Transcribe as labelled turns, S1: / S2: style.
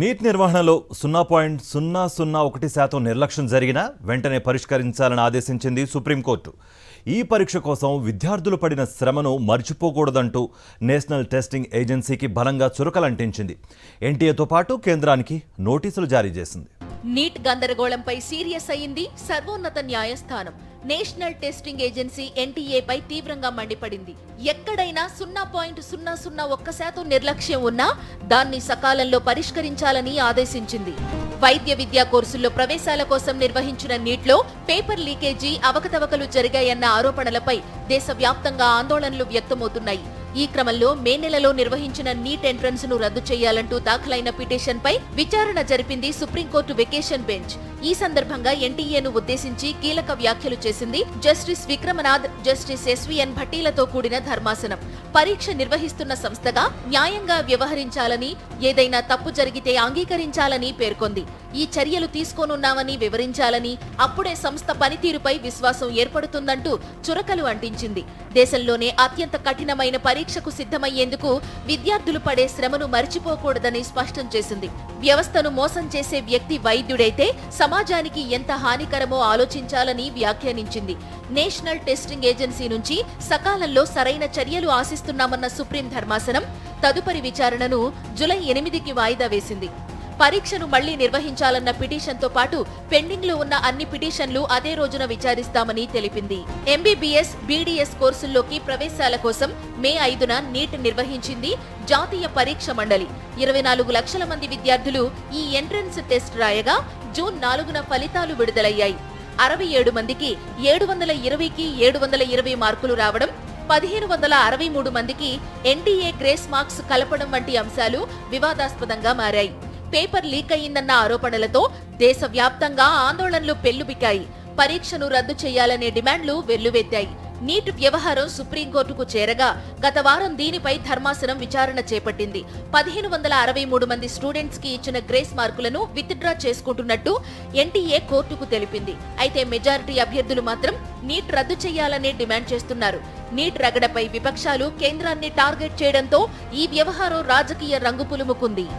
S1: Neat నిర్వహణలో 0.001% నిర్లక్ష్యం జరిగినా వెంటనే పరిష్కరించాలని ఆదేశించింది సుప్రీంకోర్టు. ఈ పరీక్ష కోసం విద్యార్థులు పడిన శ్రమను మర్చిపోకూడదంటూ నేషనల్ టెస్టింగ్ ఏజెన్సీకి బలంగా చురకలంటించింది. ఎన్టీఏతో పాటు కేంద్రానికి నోటీసులు జారీ చేసింది.
S2: నీట్ గందరగోళంపై సీరియస్ అయింది సర్వోన్నత న్యాయస్థానం. నేషనల్ టెస్టింగ్ ఏజెన్సీ ఎన్టీఏపై తీవ్రంగా మండిపడింది. ఎక్కడైనా 0.001% నిర్లక్ష్యం ఉన్నా దాన్ని సకాలంలో పరిష్కరించాలని ఆదేశించింది. వైద్య విద్యా కోర్సుల్లో ప్రవేశాల కోసం నిర్వహించిన నీట్లో పేపర్ లీకేజీ, అవకతవకలు జరిగాయన్న ఆరోపణలపై దేశవ్యాప్తంగా ఆందోళనలు వ్యక్తమవుతున్నాయి. ఈ క్రమంలో మే నెలలో నిర్వహించిన నీట్ ఎంట్రన్స్ ను రద్దు చేయాలంటూ దాఖలైన పిటిషన్పై విచారణ జరిపింది సుప్రీంకోర్టు వెకేషన్ బెంచ్. ఈ సందర్భంగా ఎన్టీఏను ఉద్దేశించి కీలక వ్యాఖ్యలు చేసింది జస్టిస్ విక్రమనాథ్, జస్టిస్ ఎస్వీఎన్ భట్టీలతో కూడిన ధర్మాసనం. పరీక్ష నిర్వహిస్తున్న సంస్థగా న్యాయంగా వ్యవహరించాలని, ఏదైనా తప్పు జరిగితే అంగీకరించాలని పేర్కొంది. ఈ చర్యలు తీసుకోనున్నామని వివరించాలని, అప్పుడే సంస్థ పనితీరుపై విశ్వాసం ఏర్పడుతుందంటూ చురకలు అంటించింది. దేశంలోనే అత్యంత కఠినమైన పరీక్షకు సిద్ధమయ్యేందుకు విద్యార్థులు పడే శ్రమను మర్చిపోకూడదని స్పష్టం చేసింది. వ్యవస్థను మోసం చేసే వ్యక్తి వైద్యుడైతే సమాజానికి ఎంత హానికరమో ఆలోచించాలని వ్యాఖ్యానించింది. నేషనల్ టెస్టింగ్ ఏజెన్సీ నుంచి సకాలంలో సరైన చర్యలు ఆశిస్తున్నామన్న సుప్రీం ధర్మాసనం తదుపరి విచారణను జూలై 8కి వాయిదా వేసింది. పరీక్షను మళ్లీ నిర్వహించాలన్న పిటిషన్తో పాటు పెండింగ్ లో ఉన్న అన్ని పిటిషన్లు అదే రోజున విచారిస్తామని తెలిపింది. ఎంబీబీఎస్, బీడీఎస్ కోర్సుల్లోకి ప్రవేశాల కోసం మే 5న నీట్ నిర్వహించింది జాతీయ పరీక్ష మండలి. 24 లక్షల మంది విద్యార్థులు ఈ ఎంట్రన్స్ టెస్ట్ రాయగా జూన్ 4న ఫలితాలు విడుదలయ్యాయి. 67 మందికి 720కి 720 మార్కులు రావడం, 1563 మందికి ఎన్టీఏ గ్రేస్ మార్క్స్ కలపడం వంటి అంశాలు వివాదాస్పదంగా మారాయి. పేపర్ లీక్ అయిందన్న ఆరోపణలతో దేశవ్యాప్తంగా ఆందోళనలు పెల్లుబికాయి. పరీక్షను రద్దు చేయాలనే డిమాండ్లు వెల్లువెత్తాయి. నీట్ వ్యవహారం సుప్రీంకోర్టుకు చేరగా గత వారం దీనిపై ధర్మాసనం విచారణ చేపట్టింది. 1563 మంది స్టూడెంట్స్ కి ఇచ్చిన గ్రేస్ మార్కులను విత్డ్రా చేసుకుంటున్నట్టు ఎన్టీఏ కోర్టుకు తెలిపింది. అయితే మెజారిటీ అభ్యర్థులు మాత్రం నీట్ రద్దు చేయాలనే డిమాండ్ చేస్తున్నారు. నీట్ రగడపై విపక్షాలు కేంద్రాన్ని టార్గెట్ చేయడంతో ఈ వ్యవహారం రాజకీయ రంగు పులుముకుంది.